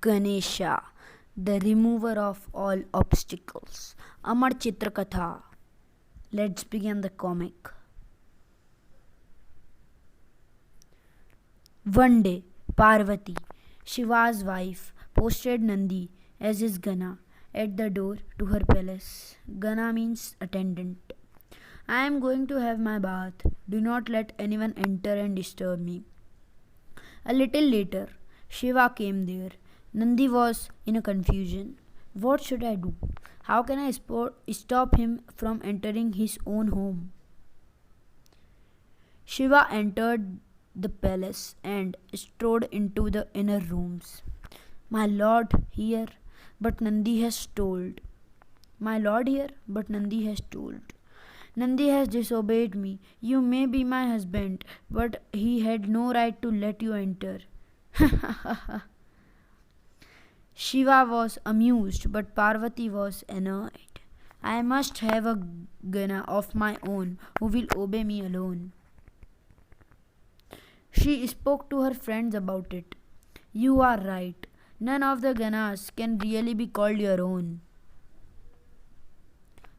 Ganesha, the remover of all obstacles. Amar Chitrakatha. Let's begin the comic. One day, Parvati, Shiva's wife, posted Nandi as his Gana at the door to her palace. Gana means attendant. I am going to have my bath. Do not let anyone enter and disturb me. A little later, Shiva came there. Nandi was in a confusion. What should I do? How can I stop him from entering his own home? Shiva entered the palace and strode into the inner rooms. My lord here, but Nandi has told. My lord here, but Nandi has told. Nandi has disobeyed me. You may be my husband, but he had no right to let you enter. Shiva was amused, but Parvati was annoyed. I must have a Gana of my own who will obey me alone. She spoke to her friends about it. You are right. None of the Ganas can really be called your own.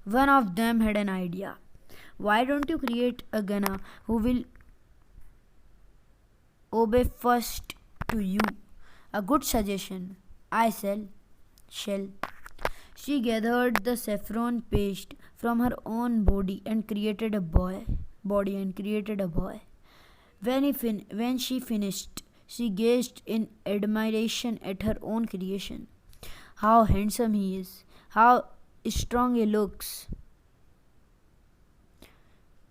One of them had an idea. Why don't you create a Gana who will obey first to you? A good suggestion. I shall. She gathered the saffron paste from her own body and created a boy. When she finished, she gazed in admiration at her own creation. How handsome he is! How strong he looks!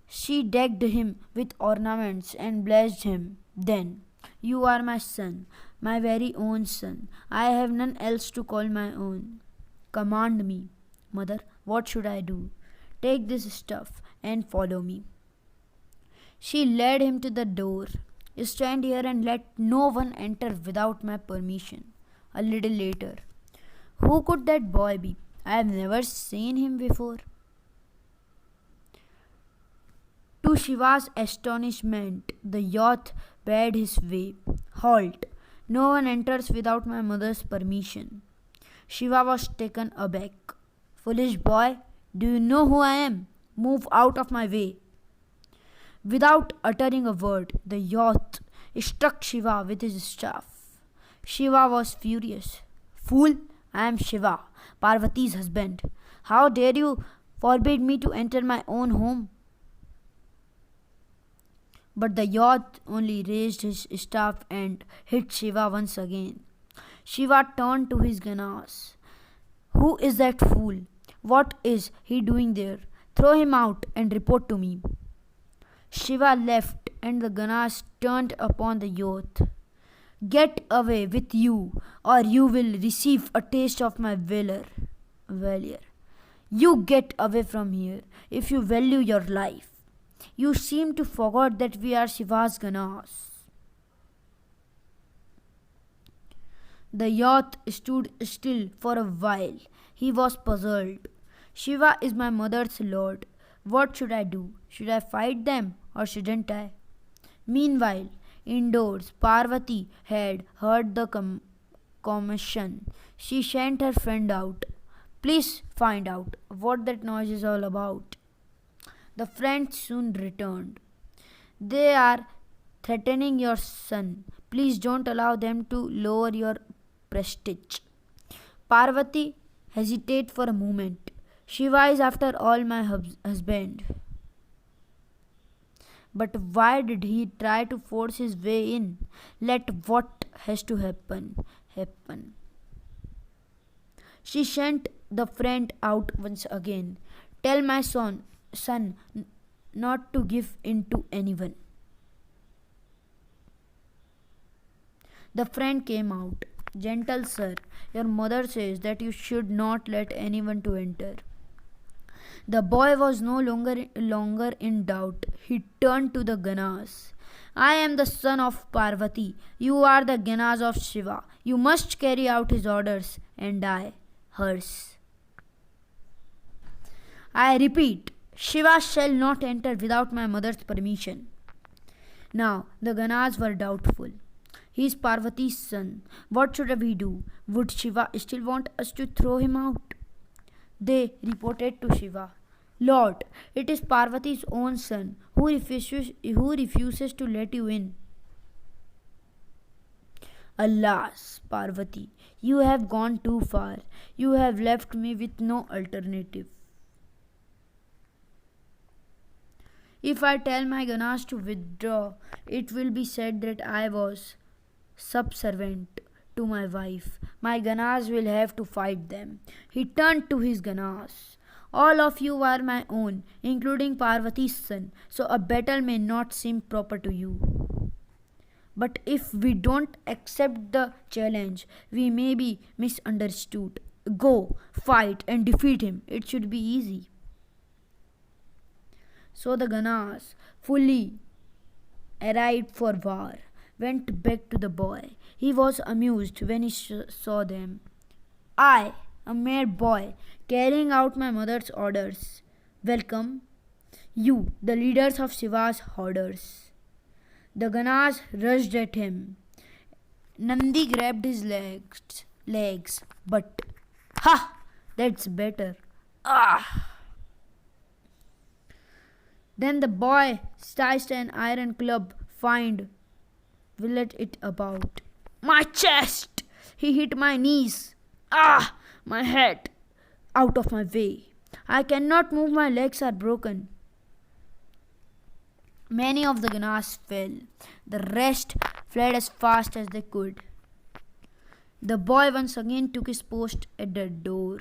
She decked him with ornaments and blessed him. Then, you are my son, my very own son. I have none else to call my own. Command me, mother, what should I do? Take this stuff and follow me. She led him to the door. Stand here and let no one enter without my permission. A little later, who could that boy be? I have never seen him before. To Shiva's astonishment, the youth barred his way. Halt! No one enters without my mother's permission. Shiva was taken aback. Foolish boy, do you know who I am? Move out of my way. Without uttering a word, the youth struck Shiva with his staff. Shiva was furious. Fool, I am Shiva, Parvati's husband. How dare you forbid me to enter my own home? But the youth only raised his staff and hit Shiva once again. Shiva turned to his Ganas. Who is that fool? What is he doing there? Throw him out and report to me. Shiva left and the Ganas turned upon the youth. Get away with you, or you will receive a taste of my valor. You get away from here if you value your life. You seem to forget that we are Shiva's Ganas. The youth stood still for a while. He was puzzled. Shiva is my mother's lord. What should I do? Should I fight them or shouldn't I? Meanwhile, indoors, Parvati had heard the commotion. She sent her friend out. Please find out what that noise is all about. The friend soon returned. They are threatening your son. Please don't allow them to lower your prestige. Parvati hesitated for a moment. Shiva is after all my husband. But why did he try to force his way in? Let what has to happen, happen. She sent the friend out once again. Tell my son not to give in to anyone. The friend came out. Gentle sir, your mother says that you should not let anyone to enter. The boy was no longer in doubt. He turned to the Ganas. I am the son of Parvati. You are the Ganas of Shiva. You must carry out his orders, and I, hers. I repeat, Shiva shall not enter without my mother's permission. Now the Ganas were doubtful. He is Parvati's son. What should we do? Would Shiva still want us to throw him out? They reported to Shiva, Lord, it is Parvati's own son who refuses to let you in. Alas, Parvati, you have gone too far. You have left me with no alternative. If I tell my Ganas to withdraw, it will be said that I was subservient to my wife. My Ganas will have to fight them. He turned to his Ganas. All of you are my own, including Parvati's son, so a battle may not seem proper to you. But if we don't accept the challenge, we may be misunderstood. Go, fight, and defeat him. It should be easy. So the Ganas, fully arrived for war, went back to the boy. He was amused when he saw them. I, a mere boy, carrying out my mother's orders. Welcome, you, the leaders of Shiva's orders. The Ganas rushed at him. Nandi grabbed his legs, but ha! That's better. Ah! Then the boy seized an iron club, wielded it about. My chest! He hit my knees. Ah! My head! Out of my way. I cannot move, my legs are broken. Many of the Ganas fell. The rest fled as fast as they could. The boy once again took his post at the door.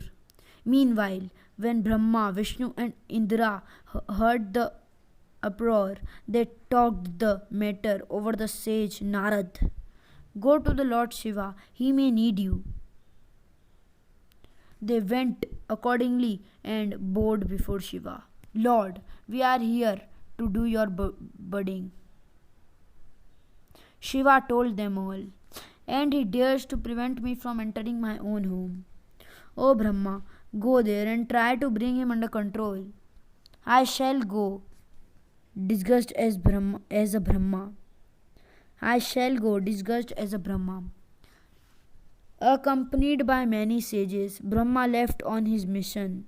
Meanwhile, when Brahma, Vishnu, and Indra heard the uproar, they talked the matter over the sage Narad. Go to the Lord Shiva, he may need you. They went accordingly and bowed before Shiva. Lord, we are here to do your bidding. Shiva told them all, and he dares to prevent me from entering my own home. O Brahma, go there and try to bring him under control. I shall go, disguised as a Brahma. I shall go disguised as a Brahma. Accompanied by many sages, Brahma left on his mission.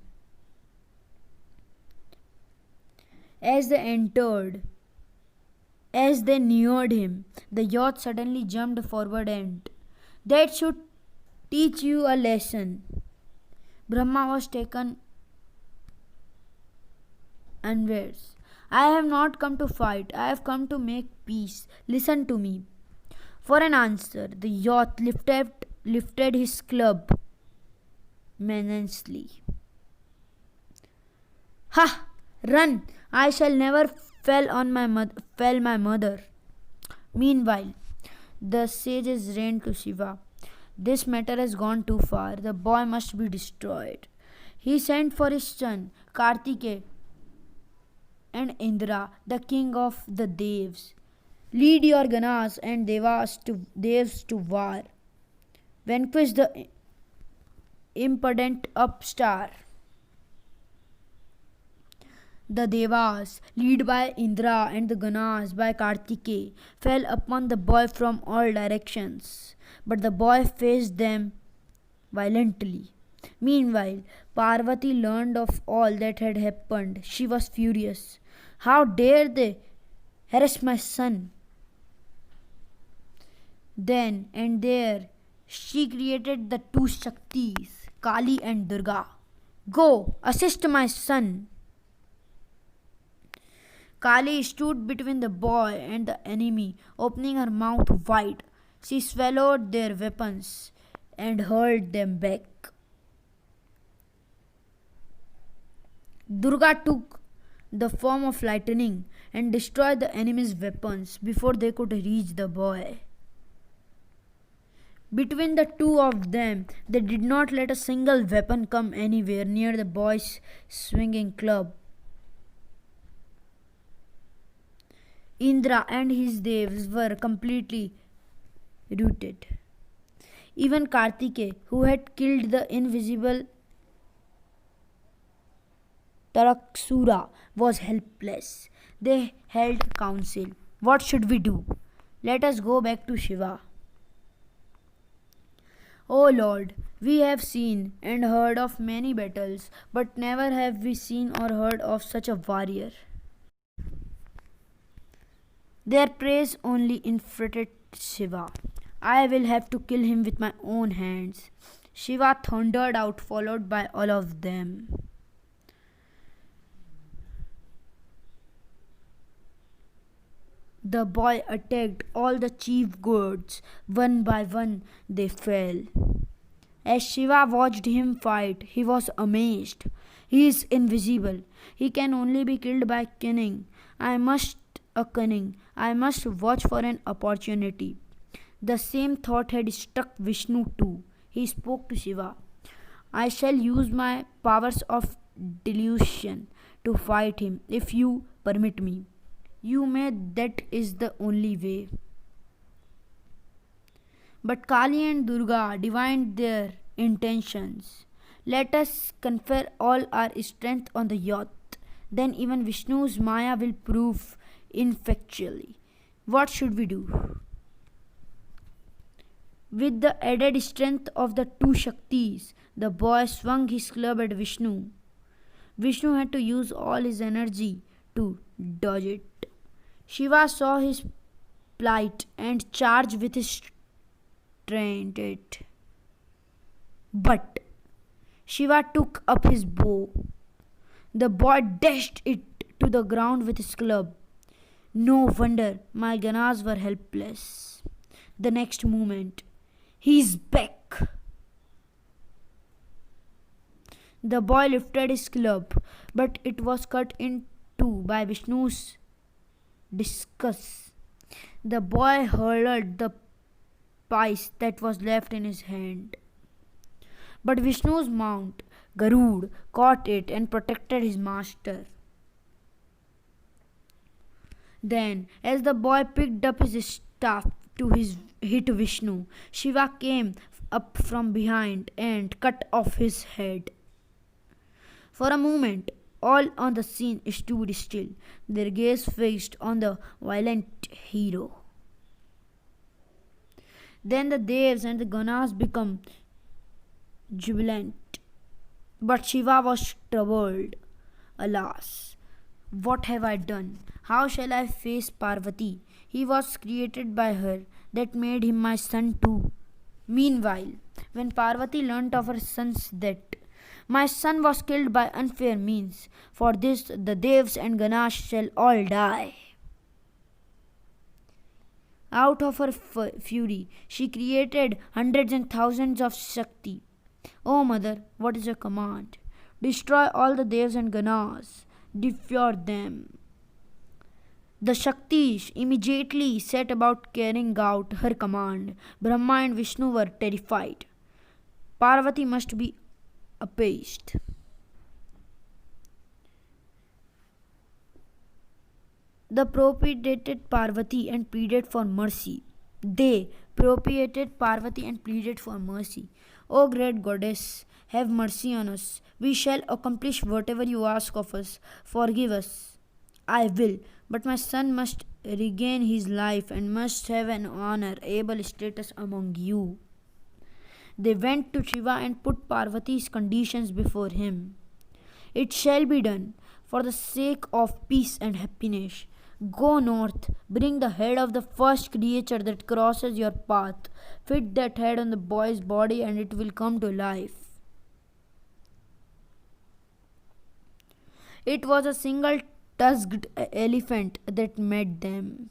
As they neared him, the youth suddenly jumped forward and, that should teach you a lesson. Brahma was taken unawares. I have not come to fight, I have come to make peace. Listen to me. For an answer, the youth lifted his club menacingly. Ha! Run! I shall never fell my mother. Meanwhile, the sages ran to Shiva. This matter has gone too far. The boy must be destroyed. He sent for his son, Kartikeya, and Indra, the king of the Devs. Lead your Ganas and Devas to war. Vanquish the impudent upstart. The Devas, led by Indra, and the Ganas by Kartikeya, fell upon the boy from all directions, but the boy faced them violently. Meanwhile, Parvati learned of all that had happened. She was furious. How dare they harass my son? Then and there, she created the two Shaktis, Kali and Durga. Go, assist my son. Kali stood between the boy and the enemy, opening her mouth wide. She swallowed their weapons and hurled them back. Durga took the form of lightning and destroyed the enemy's weapons before they could reach the boy. Between the two of them, they did not let a single weapon come anywhere near the boy's swinging club. Indra and his devs were completely routed. Even Kartikeya, who had killed the invisible Taraksura, was helpless. They held council. What should we do? Let us go back to Shiva. O Lord, we have seen and heard of many battles, but never have we seen or heard of such a warrior. Their praise only inflated Shiva. I will have to kill him with my own hands. Shiva thundered out, followed by all of them. The boy attacked all the chief gods. One by one they fell. As Shiva watched him fight, he was amazed. He is invisible. He can only be killed by cunning. I must watch for an opportunity. The same thought had struck Vishnu too. He spoke to Shiva. I shall use my powers of delusion to fight him if you permit me. You may, that is the only way. But Kali and Durga divined their intentions. Let us confer all our strength on the yacht. Then even Vishnu's Maya will prove ineffectually. What should we do? With the added strength of the two Shaktis, the boy swung his club at Vishnu. Vishnu had to use all his energy to dodge it. Shiva saw his plight and charged with his strength. But Shiva took up his bow. The boy dashed it to the ground with his club. No wonder my Ganas were helpless. The next moment, he's back. The boy lifted his club, but it was cut in two by Vishnu's discus. The boy hurled the piece that was left in his hand. But Vishnu's mount, Garud, caught it and protected his master. Then, as the boy picked up his staff to hit Vishnu, Shiva came up from behind and cut off his head. For a moment, all on the scene stood still, their gaze fixed on the violent hero. Then the Devs and the Ganas became jubilant. But Shiva was troubled. Alas, what have I done? How shall I face Parvati? He was created by her. That made him my son too. Meanwhile, when Parvati learnt of her son's death, my son was killed by unfair means. For this the Devs and Ganesh shall all die. Out of her fury, she created hundreds and thousands of Shakti. O mother, what is your command? Destroy all the Devs and Ganas. Devour them. The Shaktis immediately set about carrying out her command. Brahma and Vishnu were terrified. Parvati must be appeased. They propitiated Parvati and pleaded for mercy. O great goddess, have mercy on us. We shall accomplish whatever you ask of us. Forgive us. I will, but my son must regain his life and must have an honorable status among you. They went to Shiva and put Parvati's conditions before him. It shall be done for the sake of peace and happiness. Go north, bring the head of the first creature that crosses your path. Fit that head on the boy's body and it will come to life. It was a single tusked elephant that met them.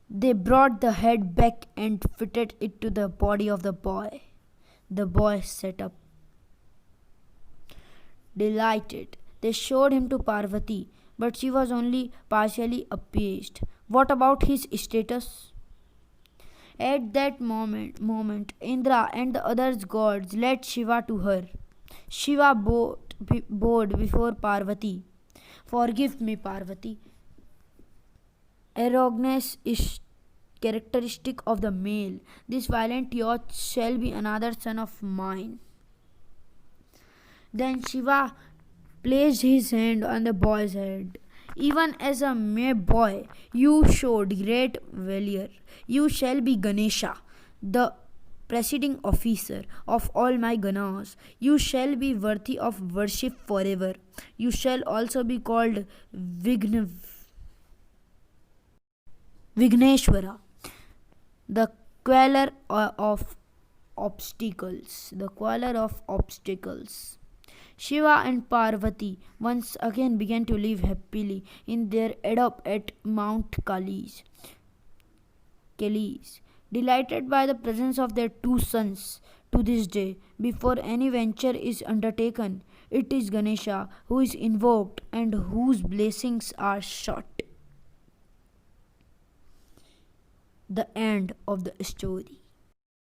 They brought the head back and fitted it to the body of the boy. The boy sat up. Delighted, they showed him to Parvati, but she was only partially appeased. What about his status? At that moment, Indra and the other gods led Shiva to her. Shiva bowed before Parvati. Forgive me, Parvati. Arrogance is characteristic of the male. This violent youth shall be another son of mine. Then Shiva placed his hand on the boy's head. Even as a mere boy, you showed great valor. You shall be Ganesha, the presiding officer of all my Ganas. You shall be worthy of worship forever. You shall also be called Vigneshwara, the queller of obstacles. The queller of obstacles. Shiva and Parvati once again began to live happily in their adobe at Mount Kailash, delighted by the presence of their two sons. To this day, before any venture is undertaken, it is Ganesha who is invoked and whose blessings are sought. The end of the story.